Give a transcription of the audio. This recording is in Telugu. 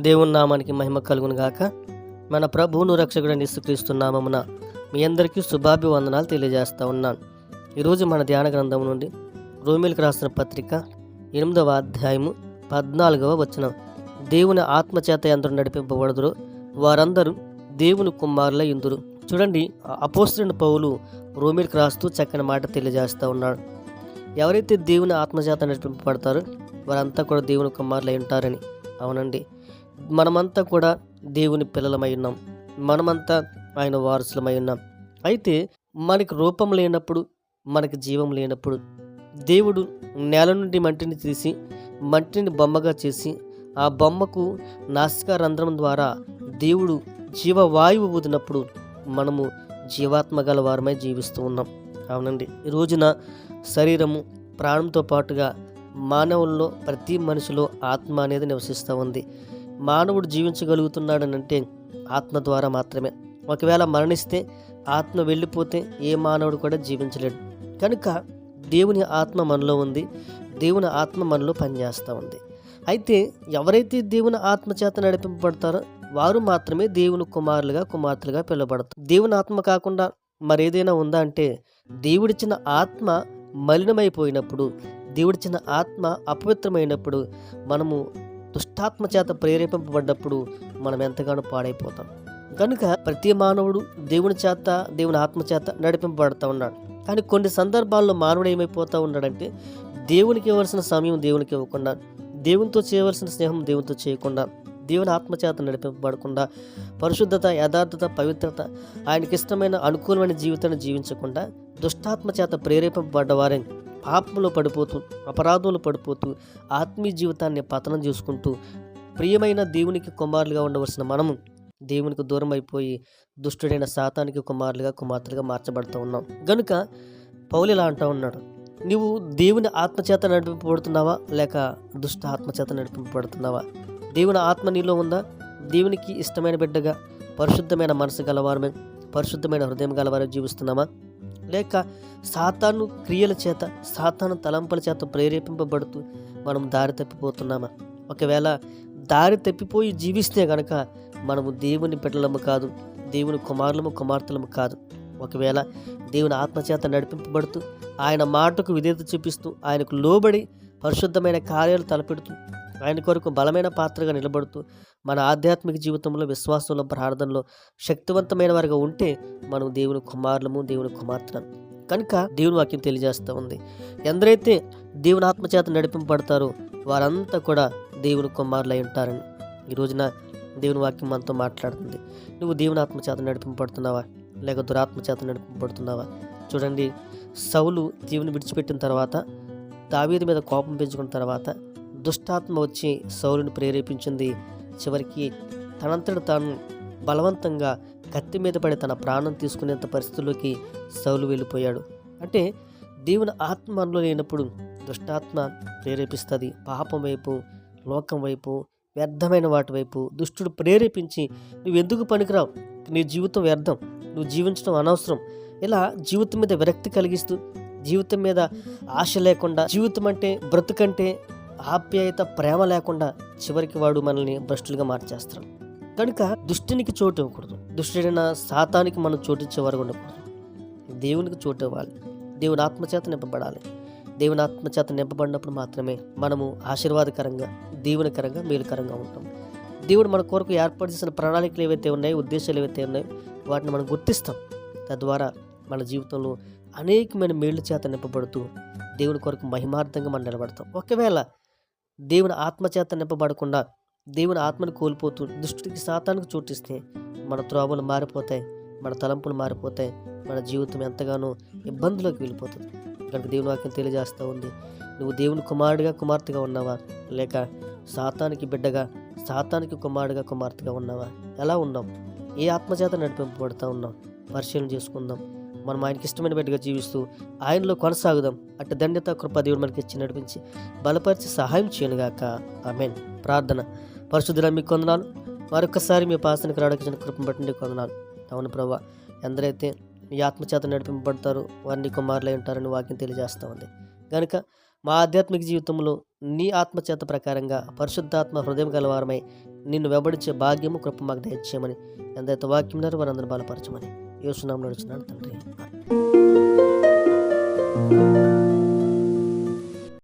దేవుని నామానికి మహిమ కలుగును గాక. మన ప్రభువును రక్షకుడైన యేసుక్రీస్తు నామమున మీ అందరికీ శుభాభివందనాలు తెలియజేస్తా ఉన్నాను. ఈరోజు మన ధ్యాన గ్రంథం నుండి రోమీయులకు రాసిన పత్రిక 8వ అధ్యాయము 14వ వచనం. దేవుని ఆత్మచేత ఎందరు నడిపింపబడుదురో వారందరూ దేవుని కుమారులై యుందురు. చూడండి, అపోస్తలుడైన పౌలు రోమీయులకు రాస్తూ చక్కని మాట తెలియజేస్తూ ఉన్నాడు. ఎవరైతే దేవుని ఆత్మచేత నడిపింపబడతారో వారంతా కూడా దేవుని కుమారులై ఉంటారని. అవునండి, మనమంతా కూడా దేవుని పిల్లలమై ఉన్నాం. మనమంతా ఆయన వారసులమై ఉన్నాం. అయితే మనకి రూపం లేనప్పుడు, మనకి జీవం లేనప్పుడు దేవుడు నేల నుండి మట్టిని తీసి మట్టిని బొమ్మగా చేసి ఆ బొమ్మకు నాసికా రంధ్రం ద్వారా దేవుడు జీవవాయువు ఊదినప్పుడు మనము జీవాత్మ గల వారమై జీవిస్తూ ఉన్నాం. అవునండి, ఈ రోజున శరీరము ప్రాణంతో పాటుగా మానవుల్లో ప్రతి మనిషిలో ఆత్మ అనేది నివసిస్తూ ఉంది. మానవుడు జీవించగలుగుతున్నాడనంటే ఆత్మ ద్వారా మాత్రమే. ఒకవేళ మరణిస్తే ఆత్మ వెళ్ళిపోతే ఏ మానవుడు కూడా జీవించలేడు. కనుక దేవుని ఆత్మ మనలో ఉంది, దేవుని ఆత్మ మనలో పనిచేస్తూ ఉంది. అయితే ఎవరైతే దేవుని ఆత్మ చేత నడిపింపబడతారో వారు మాత్రమే దేవుని కుమారులుగా కుమార్తెలుగా పిలువబడతారు. దేవుని ఆత్మ కాకుండా మరేదైనా ఉందా అంటే, దేవుడిచ్చిన ఆత్మ మలినమైపోయినప్పుడు, దేవుడిచ్చిన ఆత్మ అపవిత్రమైనప్పుడు, మనము దుష్టాత్మ చేత ప్రేరేపింపబడ్డప్పుడు మనం ఎంతగానో పాడైపోతాం. కనుక ప్రతి మానవుడు దేవుని చేత, దేవుని ఆత్మ చేత నడిపింపబడుతూ ఉన్నాడు. కానీ కొన్ని సందర్భాల్లో మానవుడు ఏమైపోతూ ఉన్నాడంటే, దేవునికి ఇవ్వాల్సిన సమయం దేవునికి ఇవ్వకుండా, దేవునితో చేయవలసిన స్నేహం దేవునితో చేయకుండా, దేవుని ఆత్మచేత నడిపింపబడకుండా, పరిశుద్ధత, యథార్థత, పవిత్రత, ఆయనకి ఇష్టమైన అనుకూలమైన జీవితాన్ని జీవించకుండా దుష్టాత్మ చేత ప్రేరేపింపబడ్డవారే పాపంలో పడిపోతూ, అపరాధంలో పడిపోతూ, ఆత్మీయ జీవితాన్ని పతనం చేసుకుంటూ, ప్రియమైన దేవునికి కుమారులుగా ఉండవలసిన మనము దేవునికి దూరం అయిపోయి దుష్టుడైన సాతానికి కుమారులుగా కుమార్తెలుగా మార్చబడుతూ ఉన్నాం. గనుక పౌలు ఇలా అంటూ ఉన్నాడు, నువ్వు దేవుని ఆత్మచేత నడిపింపబడుతున్నావా లేక దుష్ట ఆత్మచేత నడిపింపబడుతున్నావా? దేవుని ఆత్మ నీలో ఉందా? దేవునికి ఇష్టమైన బిడ్డగా, పరిశుద్ధమైన మనసు గలవారమే, పరిశుద్ధమైన హృదయం గలవారే జీవిస్తున్నామా? లేక సాతాను క్రియల చేత, సాతాను తలంపుల చేత ప్రేరేపింపబడుతూ మనం దారి తప్పిపోతున్నామా? ఒకవేళ దారి తప్పిపోయి జీవిస్తే గనక మనము దేవుని బిడ్డలము కాదు, దేవుని కుమారులము కుమార్తెలము కాదు. ఒకవేళ దేవుని ఆత్మచేత నడిపింపబడుతూ, ఆయన మాటకు విధేయత చూపిస్తూ, ఆయనకు లోబడి పరిశుద్ధమైన కార్యాలు తలపెడుతూ, ఆయన కొరకు బలమైన పాత్రగా నిలబడుతూ, మన ఆధ్యాత్మిక జీవితంలో, విశ్వాసంలో, ప్రార్థనలో శక్తివంతమైన వారిగా ఉంటే మనం దేవుని కుమారులము, దేవుని కుమార్తెలను. కనుక దేవుని వాక్యం తెలియజేస్తూ ఉంది, ఎందరైతే దేవుని ఆత్మచేత నడిపింపబడతారో వారంతా కూడా దేవుని కుమారులు అయి ఉంటారని. ఈ రోజున దేవుని వాక్యం మనతో మాట్లాడుతుంది. నువ్వు దేవుని ఆత్మచేత నడిపింపబడుతున్నావా లేక దురాత్మ చేత నడిపింపబడుతున్నావా? చూడండి, సౌలు దేవుని విడిచిపెట్టిన తర్వాత, దావీదు మీద కోపం పెంచుకున్న తర్వాత దుష్టాత్మ వచ్చి సౌలుని ప్రేరేపించింది. చివరికి తనంతట తాను బలవంతంగా కత్తి మీద పడి తన ప్రాణం తీసుకునేంత పరిస్థితుల్లోకి సౌలు వెళ్ళిపోయాడు. అంటే దేవుని ఆత్మ మనలో లేనప్పుడు దుష్టాత్మ ప్రేరేపిస్తుంది. పాపం వైపు, లోకం వైపు, వ్యర్థమైన వాటి వైపు దుష్టుడు ప్రేరేపించి నువ్వెందుకు పనికిరావు, నీ జీవితం వ్యర్థం, నువ్వు జీవించడం అనవసరం, ఇలా జీవితం మీద విరక్తి కలిగిస్తూ, జీవితం మీద ఆశ లేకుండా, జీవితం అంటే బ్రతుకంటే ఆప్యాయత, ప్రేమ లేకుండా చివరికి వాడు మనల్ని భ్రష్టులుగా మార్చేస్తాడు. కనుక దుష్టునికి చోటు ఇవ్వకూడదు. దుష్టుడైన సాతానికి మనం చోటిచ్చేవారు ఉండకూడదు. దేవునికి చోటు ఇవ్వాలి. దేవుని ఆత్మచేత నింపబడాలి. దేవుని ఆత్మచేత నింపబడినప్పుడు మాత్రమే మనము ఆశీర్వాదకరంగా, దీవెనకరంగా, మేలుకరంగా ఉంటాం. దేవుడు మన కొరకు ఏర్పాటు చేసిన ప్రణాళికలు ఏవైతే ఉన్నాయో, ఉద్దేశాలు ఏవైతే ఉన్నాయో వాటిని మనం గుర్తిస్తాం. తద్వారా మన జీవితంలో అనేకమైన మేళ్ల చేత నింపబడుతూ దేవుని కొరకు మహిమార్థంగా మనం నిలబడతాం. ఒకవేళ దేవుని ఆత్మచేత నింపబడకుండా దేవుని ఆత్మను కోల్పోతూ దుష్టుడికి, సాతానికి చోటిస్తే మన త్రోవలు మారిపోతాయి, మన తలంపులు మారిపోతాయి, మన జీవితం ఎంతగానో ఇబ్బందులోకి వెళ్ళిపోతుంది. కనుక దేవుని వాక్యం తెలియజేస్తూ ఉంది, నువ్వు దేవుని కుమారుడిగా కుమార్తెగా ఉన్నావా లేక సాతానికి బిడ్డగా, సాతానికి కుమారుడిగా కుమార్తెగా ఉన్నావా? ఎలా ఉన్నాం? ఏ ఆత్మచేత నడిపింపబడుతూ ఉన్నాం? పరిశీలన చేసుకుందాం. మనం ఆయనకి ఇష్టమైన బిడ్డగా జీవిస్తూ ఆయనలో కొనసాగుదాం. అటు ధన్యత, కృప దేవుడు మనకి ఇచ్చి నడిపించి బలపరిచి సహాయం చేయనుగాక. ఆమేన్. ప్రార్థన. పరిశుద్ధుడా, మీకు వందనాలు. మరొకసారి మీ పాసనకి రావడానికి కృపను బట్టి వందనాలు. అవును ప్రభువా, ఎందరైతే మీ ఆత్మచేత నడిపింపబడతారో వారిని కుమారులై ఉంటారని వాక్యం తెలియజేస్తూ ఉంది. కనుక మా ఆధ్యాత్మిక జీవితంలో నీ ఆత్మచేత ప్రకారంగా పరిశుద్ధాత్మ హృదయం గలవారమై నిన్ను వెంబడించే భాగ్యము కృప మాకు దయచేయమని ఎంతైతే వాక్యం వారందరూ బలపరచమని యేసునామములో నడుచున్నాను తండ్రి.